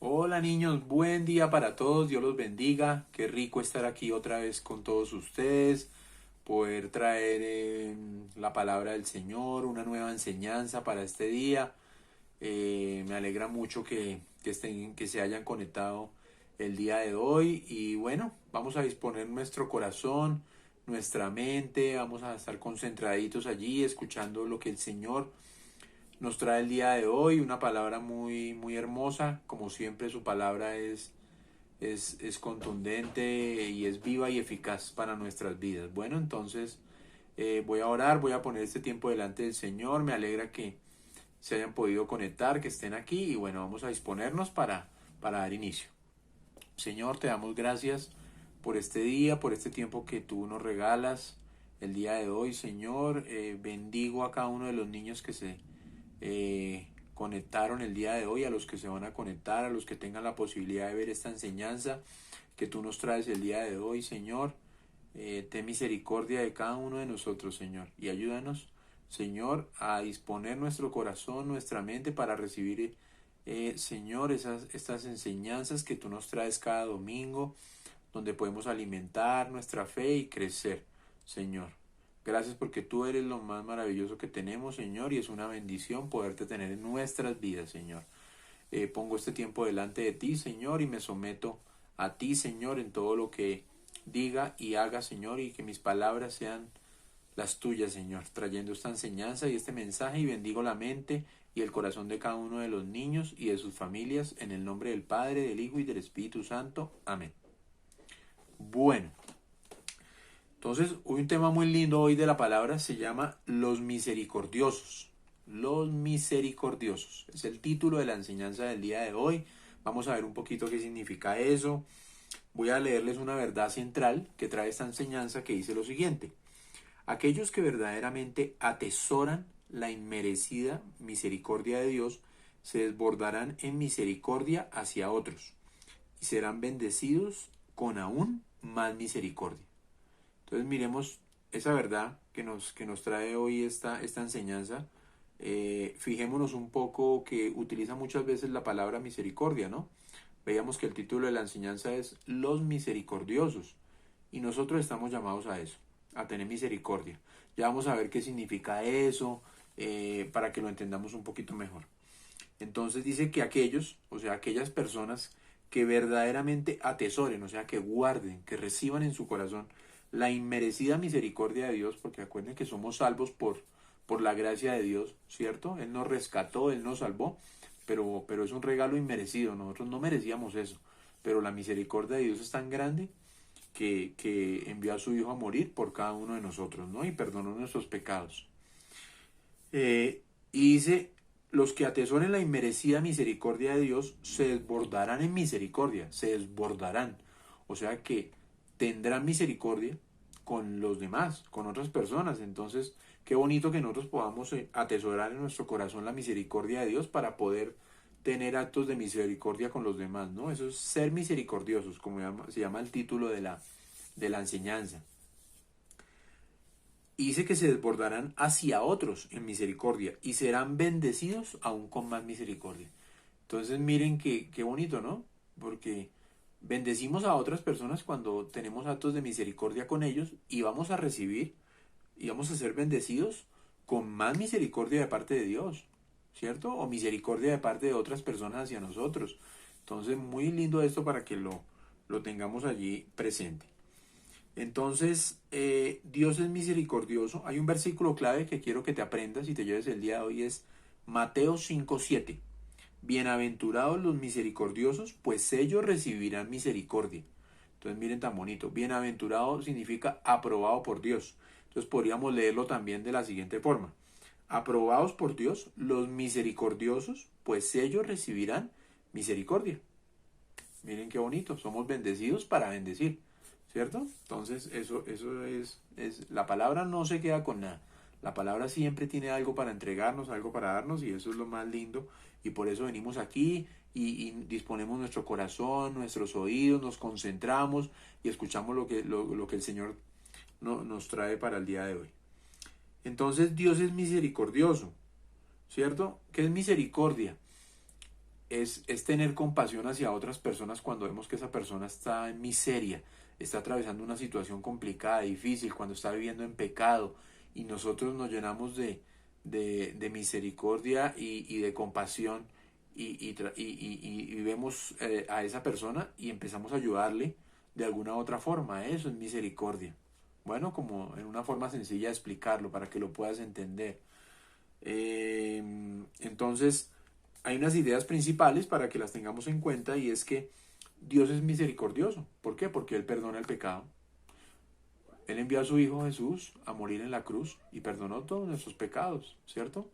Hola niños, buen día para todos, Dios los bendiga, qué rico estar aquí otra vez con todos ustedes, poder traer la palabra del Señor, una nueva enseñanza para este día. Me alegra mucho que se hayan conectado el día de hoy y bueno, vamos a disponer nuestro corazón, nuestra mente, vamos a estar concentraditos allí escuchando lo que el Señor nos trae el día de hoy, una palabra muy, muy hermosa. Como siempre, su palabra es contundente y es viva y eficaz para nuestras vidas. Bueno, entonces voy a orar, voy a poner este tiempo delante del Señor. Me alegra que se hayan podido conectar, que estén aquí y bueno, vamos a disponernos para dar inicio. Señor, te damos gracias por este día, por este tiempo que tú nos regalas el día de hoy, Señor. Bendigo a cada uno de los niños que se conectaron el día de hoy, a los que se van a conectar, a los que tengan la posibilidad de ver esta enseñanza que tú nos traes el día de hoy, Señor. Ten misericordia de cada uno de nosotros, Señor, y ayúdanos, Señor, a disponer nuestro corazón, nuestra mente para recibir, Señor, estas enseñanzas que tú nos traes cada domingo, donde podemos alimentar nuestra fe y crecer, Señor. Gracias porque tú eres lo más maravilloso que tenemos, Señor, y es una bendición poderte tener en nuestras vidas, Señor. Pongo este tiempo delante de ti, Señor, y me someto a ti, Señor, en todo lo que diga y haga, Señor, y que mis palabras sean las tuyas, Señor, trayendo esta enseñanza y este mensaje, y bendigo la mente y el corazón de cada uno de los niños y de sus familias, en el nombre del Padre, del Hijo y del Espíritu Santo. Amén. Bueno, entonces, hoy un tema muy lindo hoy de la palabra se llama los misericordiosos. Los misericordiosos. Es el título de la enseñanza del día de hoy. Vamos a ver un poquito qué significa eso. Voy a leerles una verdad central que trae esta enseñanza que dice lo siguiente. Aquellos que verdaderamente atesoran la inmerecida misericordia de Dios se desbordarán en misericordia hacia otros y serán bendecidos con aún más misericordia. Entonces miremos esa verdad que nos trae hoy esta enseñanza. Fijémonos un poco que utiliza muchas veces la palabra misericordia, ¿no? Veíamos que el título de la enseñanza es Los misericordiosos y nosotros estamos llamados a eso, a tener misericordia. Ya vamos a ver qué significa eso para que lo entendamos un poquito mejor. Entonces dice que aquellos, o sea, aquellas personas que verdaderamente atesoren, o sea, que guarden, que reciban en su corazón la inmerecida misericordia de Dios, porque acuerden que somos salvos por la gracia de Dios, ¿cierto? Él nos rescató, Él nos salvó, pero es un regalo inmerecido, nosotros no merecíamos eso, pero la misericordia de Dios es tan grande que envió a su Hijo a morir por cada uno de nosotros, ¿no? Y perdonó nuestros pecados. Y dice, los que atesoren la inmerecida misericordia de Dios se desbordarán en misericordia, se desbordarán. O sea que tendrán misericordia con los demás, con otras personas. Entonces, qué bonito que nosotros podamos atesorar en nuestro corazón la misericordia de Dios para poder tener actos de misericordia con los demás, ¿no? Eso es ser misericordiosos, como se llama el título de la enseñanza. Y dice que se desbordarán hacia otros en misericordia y serán bendecidos aún con más misericordia. Entonces miren qué bonito, ¿no? Porque bendecimos a otras personas cuando tenemos actos de misericordia con ellos y vamos a recibir y vamos a ser bendecidos con más misericordia de parte de Dios, ¿cierto? O misericordia de parte de otras personas hacia nosotros. Entonces muy lindo esto para que lo tengamos allí presente. Entonces, Dios es misericordioso. Hay un versículo clave que quiero que te aprendas y te lleves el día de hoy, es Mateo 5:7. Bienaventurados los misericordiosos, pues ellos recibirán misericordia. Entonces, miren tan bonito. Bienaventurado significa aprobado por Dios. Entonces, podríamos leerlo también de la siguiente forma. Aprobados por Dios, los misericordiosos, pues ellos recibirán misericordia. Miren qué bonito. Somos bendecidos para bendecir. ¿Cierto? Entonces, eso es, la palabra no se queda con nada. La palabra siempre tiene algo para entregarnos, algo para darnos, y eso es lo más lindo. Y por eso venimos aquí y disponemos nuestro corazón, nuestros oídos, nos concentramos y escuchamos lo que el Señor nos trae para el día de hoy. Entonces, Dios es misericordioso, ¿cierto? ¿Qué es misericordia? es tener compasión hacia otras personas cuando vemos que esa persona está en miseria, está atravesando una situación complicada, difícil, cuando está viviendo en pecado, y nosotros nos llenamos de misericordia y de compasión, y vemos a esa persona y empezamos a ayudarle de alguna otra forma. Eso es misericordia. Bueno, como en una forma sencilla de explicarlo para que lo puedas entender. Entonces, hay unas ideas principales para que las tengamos en cuenta, y es que Dios es misericordioso. ¿Por qué? Porque Él perdona el pecado. Él envió a su Hijo Jesús a morir en la cruz y perdonó todos nuestros pecados, ¿cierto?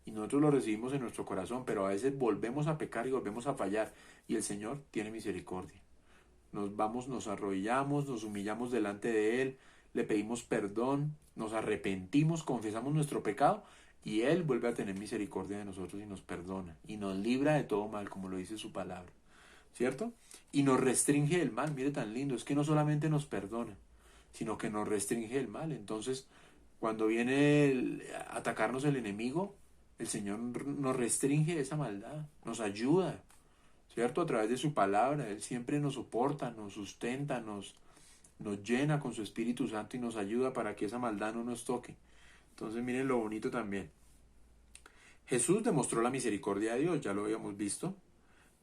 Y nosotros lo recibimos en nuestro corazón, pero a veces volvemos a pecar y volvemos a fallar, y el Señor tiene misericordia. Nos arrodillamos, nos humillamos delante de Él, le pedimos perdón, nos arrepentimos, confesamos nuestro pecado, y Él vuelve a tener misericordia de nosotros y nos perdona y nos libra de todo mal, como lo dice su palabra, ¿cierto? Y nos restringe el mal. Mire, tan lindo, es que no solamente nos perdona, sino que nos restringe el mal. Entonces, cuando viene a atacarnos el enemigo, el Señor nos restringe esa maldad, nos ayuda, ¿cierto? A través de su palabra. Él siempre nos soporta, nos sustenta, nos llena con su Espíritu Santo y nos ayuda para que esa maldad no nos toque. Entonces, miren lo bonito también. Jesús demostró la misericordia de Dios, ya lo habíamos visto.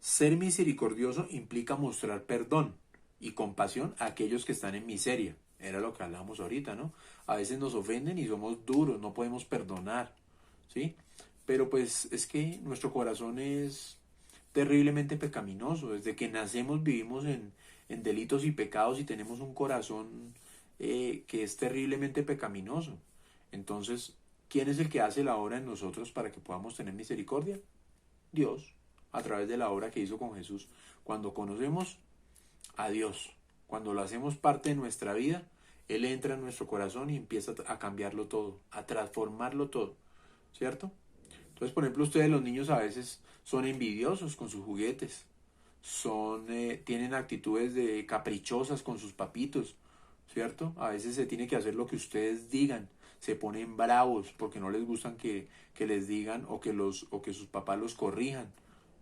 Ser misericordioso implica mostrar perdón y compasión a aquellos que están en miseria. Era lo que hablábamos ahorita, ¿no? A veces nos ofenden y somos duros, no podemos perdonar, ¿sí? Pero pues es que nuestro corazón es terriblemente pecaminoso. Desde que nacemos vivimos en delitos y pecados, y tenemos un corazón que es terriblemente pecaminoso. Entonces, ¿quién es el que hace la obra en nosotros para que podamos tener misericordia? Dios, a través de la obra que hizo con Jesús. Cuando conocemos a Dios, cuando lo hacemos parte de nuestra vida, Él entra en nuestro corazón y empieza a cambiarlo todo, a transformarlo todo, ¿cierto? Entonces, por ejemplo, ustedes, los niños, a veces son envidiosos con sus juguetes, tienen actitudes caprichosas con sus papitos, ¿cierto? A veces se tiene que hacer lo que ustedes digan, se ponen bravos porque no les gustan que les digan, o que sus papás los corrijan.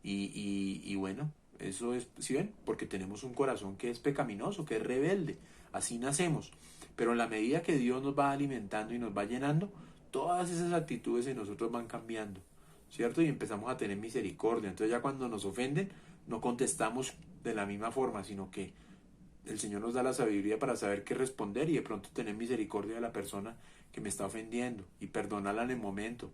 Y bueno, eso es, ¿sí ven? Porque tenemos un corazón que es pecaminoso, que es rebelde. Así nacemos. Pero en la medida que Dios nos va alimentando y nos va llenando, todas esas actitudes en nosotros van cambiando, ¿cierto? Y empezamos a tener misericordia. Entonces ya cuando nos ofenden, no contestamos de la misma forma, sino que el Señor nos da la sabiduría para saber qué responder, y de pronto tener misericordia de la persona que me está ofendiendo y perdonarla en el momento.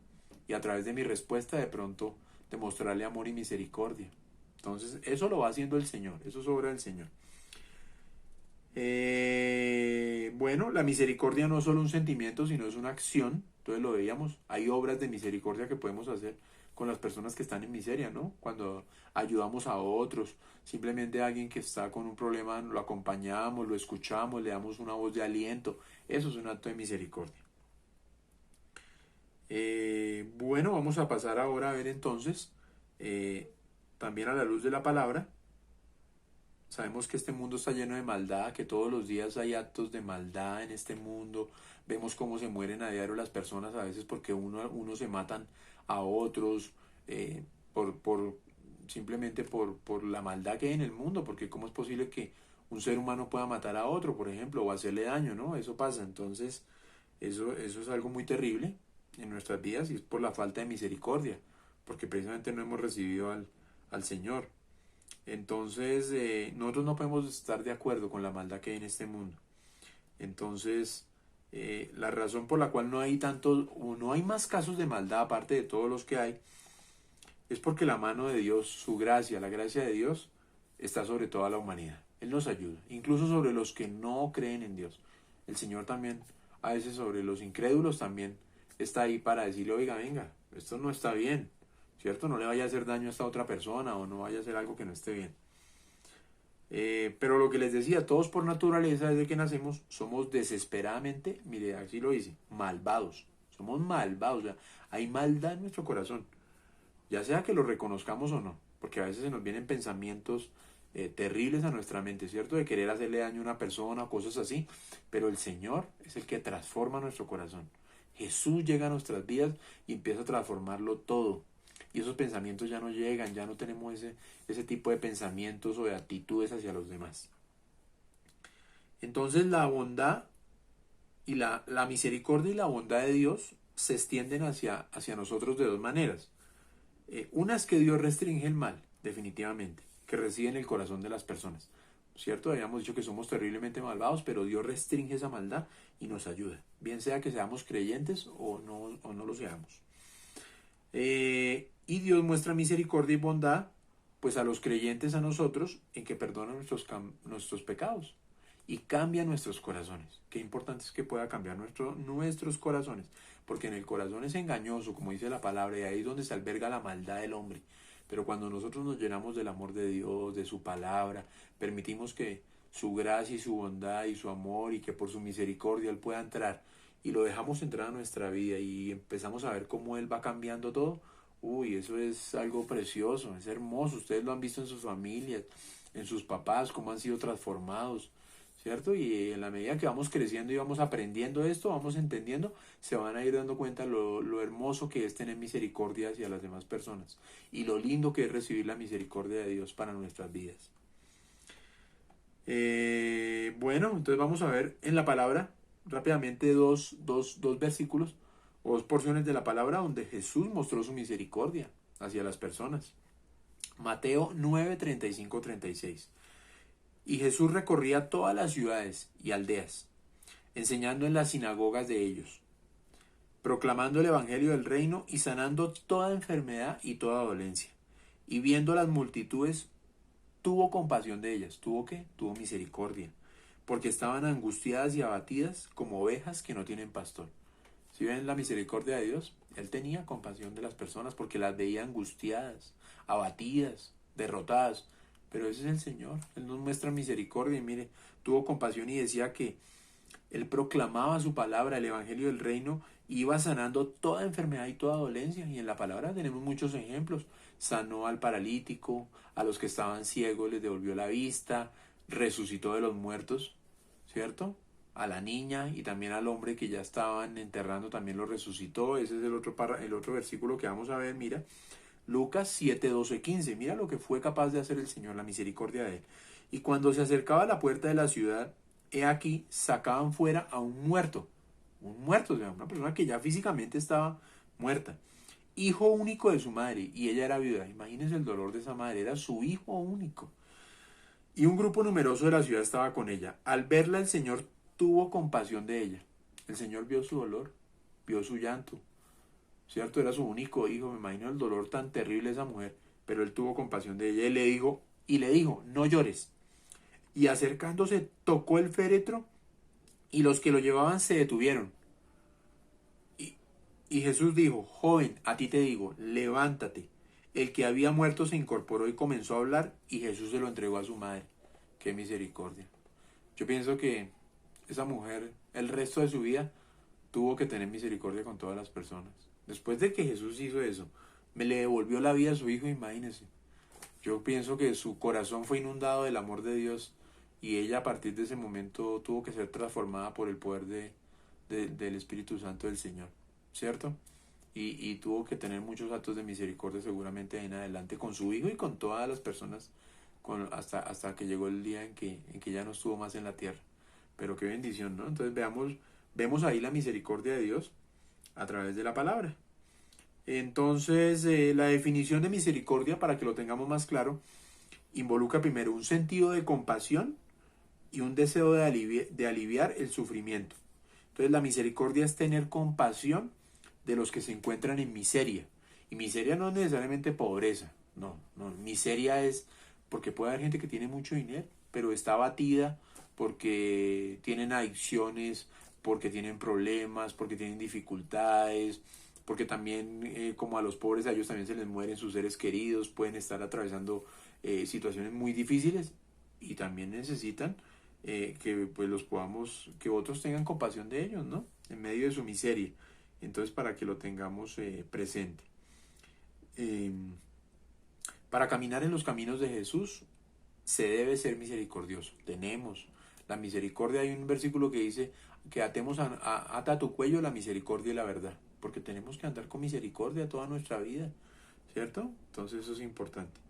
Y a través de mi respuesta, de pronto, demostrarle amor y misericordia. Entonces, eso lo va haciendo el Señor, eso es obra del Señor. Bueno, la misericordia no es solo un sentimiento, sino es una acción. Entonces lo veíamos, hay obras de misericordia que podemos hacer con las personas que están en miseria, ¿no? Cuando ayudamos a otros, simplemente a alguien que está con un problema, lo acompañamos, lo escuchamos, le damos una voz de aliento. Eso es un acto de misericordia. Bueno, vamos a pasar ahora a ver entonces, también a la luz de la palabra. Sabemos que este mundo está lleno de maldad, que todos los días hay actos de maldad en este mundo. Vemos cómo se mueren a diario las personas, a veces porque unos se matan a otros, simplemente por la maldad que hay en el mundo, porque cómo es posible que un ser humano pueda matar a otro, por ejemplo, o hacerle daño, ¿no? Eso pasa. Entonces, eso es algo muy terrible en nuestras vidas, y es por la falta de misericordia, porque precisamente no hemos recibido al Señor. Entonces, nosotros no podemos estar de acuerdo con la maldad que hay en este mundo. Entonces, la razón por la cual no hay no hay más casos de maldad aparte de todos los que hay, es porque la mano de Dios, su gracia, la gracia de Dios, está sobre toda la humanidad. Él nos ayuda, incluso sobre los que no creen en Dios. El Señor también, a veces sobre los incrédulos, también está ahí para decirle, oiga, venga, esto no está bien, ¿cierto? No le vaya a hacer daño a esta otra persona, o no vaya a hacer algo que no esté bien. Pero lo que les decía, todos por naturaleza, desde que nacemos, somos desesperadamente, mire, así lo dice, malvados. Somos malvados, o sea, hay maldad en nuestro corazón, ya sea que lo reconozcamos o no, porque a veces se nos vienen pensamientos terribles a nuestra mente, ¿cierto? De querer hacerle daño a una persona, cosas así, pero el Señor es el que transforma nuestro corazón. Jesús llega a nuestras vidas y empieza a transformarlo todo. y esos pensamientos ya no llegan, ya no tenemos ese tipo de pensamientos o de actitudes hacia los demás. Entonces la bondad y la misericordia y la bondad de Dios se extienden hacia nosotros de dos maneras. Una es que Dios restringe el mal, definitivamente, que reside en el corazón de las personas. ¿Cierto? Habíamos dicho que somos terriblemente malvados, pero Dios restringe esa maldad y nos ayuda. Bien sea que seamos creyentes o no lo seamos. Y Dios muestra misericordia y bondad pues a los creyentes, a nosotros, en que perdona nuestros pecados y cambia nuestros corazones. Qué importante es que pueda cambiar nuestros corazones, porque en el corazón es engañoso, como dice la palabra, y ahí es donde se alberga la maldad del hombre. Pero cuando nosotros nos llenamos del amor de Dios, de su palabra, permitimos que su gracia y su bondad y su amor y que por su misericordia Él pueda entrar y lo dejamos entrar a nuestra vida y empezamos a ver cómo Él va cambiando todo, uy, eso es algo precioso, es hermoso. Ustedes lo han visto en sus familias, en sus papás, cómo han sido transformados, ¿cierto? Y en la medida que vamos creciendo y vamos aprendiendo esto, vamos entendiendo, se van a ir dando cuenta lo hermoso que es tener misericordia hacia las demás personas y lo lindo que es recibir la misericordia de Dios para nuestras vidas. Bueno, entonces vamos a ver en la palabra rápidamente dos versículos o dos porciones de la palabra donde Jesús mostró su misericordia hacia las personas. Mateo 9, 35, 36. Y Jesús recorría todas las ciudades y aldeas, enseñando en las sinagogas de ellos, proclamando el evangelio del reino y sanando toda enfermedad y toda dolencia. Y viendo las multitudes, tuvo compasión de ellas. ¿Tuvo qué? Tuvo misericordia, porque estaban angustiadas y abatidas como ovejas que no tienen pastor. ¿Sí ven la misericordia de Dios? Él tenía compasión de las personas porque las veía angustiadas, abatidas, derrotadas. Pero ese es el Señor. Él nos muestra misericordia y mire, tuvo compasión y decía que Él proclamaba su palabra, el evangelio del reino, y iba sanando toda enfermedad y toda dolencia. Y en la palabra tenemos muchos ejemplos. Sanó al paralítico, a los que estaban ciegos les devolvió la vista, resucitó de los muertos, ¿cierto? A la niña y también al hombre que ya estaban enterrando también lo resucitó. Ese es el otro versículo que vamos a ver, mira. Lucas 7, 12, 15. Mira lo que fue capaz de hacer el Señor, la misericordia de Él. Y cuando se acercaba a la puerta de la ciudad, he aquí, sacaban fuera a un muerto, o sea, una persona que ya físicamente estaba muerta, hijo único de su madre, y ella era viuda. Imagínense el dolor de esa madre, era su hijo único. Y un grupo numeroso de la ciudad estaba con ella. Al verla, el Señor tuvo compasión de ella. El Señor vio su dolor, vio su llanto, ¿cierto? Era su único hijo, me imagino el dolor tan terrible de esa mujer, pero Él tuvo compasión de ella y le dijo, no llores. Y acercándose tocó el féretro y los que lo llevaban se detuvieron. Y Jesús dijo, joven, a ti te digo, levántate. El que había muerto se incorporó y comenzó a hablar y Jesús se lo entregó a su madre. Qué misericordia. Yo pienso que esa mujer el resto de su vida tuvo que tener misericordia con todas las personas. Después de que Jesús hizo eso, me le devolvió la vida a su hijo, imagínense. Yo pienso que su corazón fue inundado del amor de Dios y ella a partir de ese momento tuvo que ser transformada por el poder del Espíritu Santo del Señor, ¿cierto? Y tuvo que tener muchos actos de misericordia seguramente en adelante con su hijo y con todas las personas hasta que llegó el día en que ya no estuvo más en la tierra. Pero qué bendición, ¿no? Entonces vemos ahí la misericordia de Dios a través de la palabra. Entonces, la definición de misericordia, para que lo tengamos más claro, involucra primero un sentido de compasión y un deseo de aliviar el sufrimiento. Entonces, la misericordia es tener compasión de los que se encuentran en miseria. Y miseria no es necesariamente pobreza, no, miseria es porque puede haber gente que tiene mucho dinero, pero está abatida porque tienen adicciones, porque tienen problemas, porque tienen dificultades, porque también como a los pobres a ellos también se les mueren sus seres queridos, pueden estar atravesando situaciones muy difíciles y también necesitan que pues que otros tengan compasión de ellos, ¿no? En medio de su miseria. Entonces, para que lo tengamos presente. Para caminar en los caminos de Jesús se debe ser misericordioso. Tenemos la misericordia. Hay un versículo que dice que ata a tu cuello la misericordia y la verdad, porque tenemos que andar con misericordia toda nuestra vida, ¿cierto? Entonces eso es importante.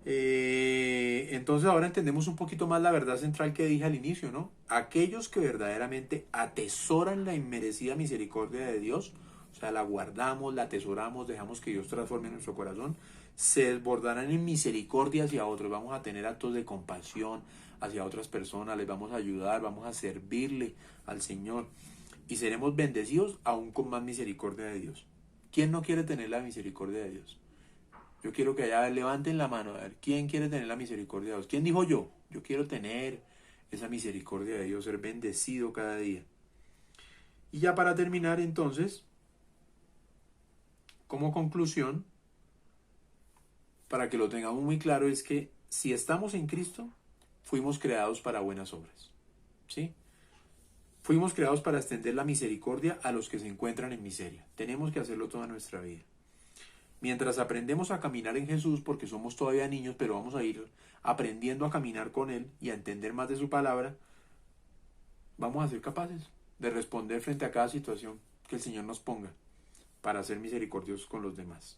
Entonces ahora entendemos un poquito más la verdad central que dije al inicio, ¿no? Aquellos que verdaderamente atesoran la inmerecida misericordia de Dios, o sea, la guardamos, la atesoramos, dejamos que Dios transforme nuestro corazón, se desbordarán en misericordia hacia otros, vamos a tener actos de compasión hacia otras personas, les vamos a ayudar, vamos a servirle al Señor y seremos bendecidos aún con más misericordia de Dios. ¿Quién no quiere tener la misericordia de Dios? Yo quiero que allá levanten la mano, a ver, ¿quién quiere tener la misericordia de Dios? ¿Quién dijo yo? Yo quiero tener esa misericordia de Dios, ser bendecido cada día. Y ya para terminar entonces, como conclusión, para que lo tengamos muy claro, es que si estamos en Cristo, fuimos creados para buenas obras. ¿Sí? Fuimos creados para extender la misericordia a los que se encuentran en miseria. Tenemos que hacerlo toda nuestra vida. Mientras aprendemos a caminar en Jesús, porque somos todavía niños, pero vamos a ir aprendiendo a caminar con Él y a entender más de su palabra, vamos a ser capaces de responder frente a cada situación que el Señor nos ponga para ser misericordiosos con los demás.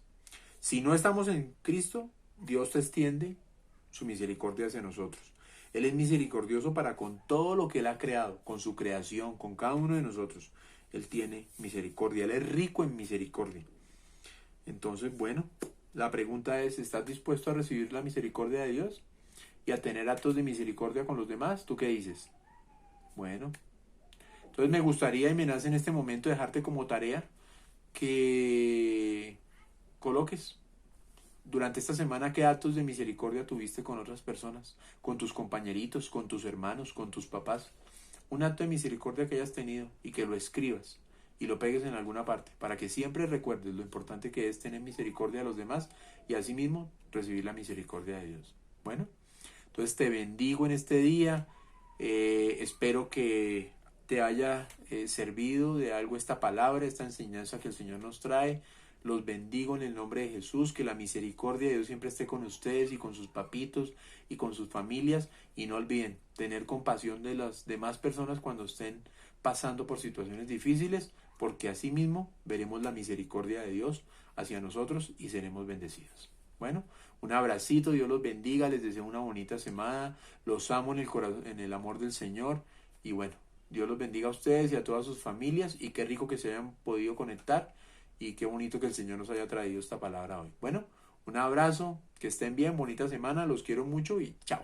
Si no estamos en Cristo, Dios te extiende su misericordia hacia nosotros. Él es misericordioso para con todo lo que Él ha creado, con su creación, con cada uno de nosotros. Él tiene misericordia, Él es rico en misericordia. Entonces, bueno, la pregunta es, ¿estás dispuesto a recibir la misericordia de Dios y a tener actos de misericordia con los demás? ¿Tú qué dices? Bueno, entonces me gustaría y me nace en este momento dejarte como tarea que coloques durante esta semana qué actos de misericordia tuviste con otras personas, con tus compañeritos, con tus hermanos, con tus papás. Un acto de misericordia que hayas tenido y que lo escribas y lo pegues en alguna parte para que siempre recuerdes lo importante que es tener misericordia de los demás y asimismo recibir la misericordia de Dios. Bueno, entonces te bendigo en este día. Espero que te haya servido de algo esta palabra, esta enseñanza que el Señor nos trae. Los bendigo en el nombre de Jesús, que la misericordia de Dios siempre esté con ustedes y con sus papitos y con sus familias. Y no olviden tener compasión de las demás personas cuando estén pasando por situaciones difíciles, porque así mismo veremos la misericordia de Dios hacia nosotros y seremos bendecidos. Bueno, un abracito, Dios los bendiga, les deseo una bonita semana, los amo en el corazón, en el amor del Señor y bueno, Dios los bendiga a ustedes y a todas sus familias y qué rico que se hayan podido conectar y qué bonito que el Señor nos haya traído esta palabra hoy. Bueno, un abrazo, que estén bien, bonita semana, los quiero mucho y chao.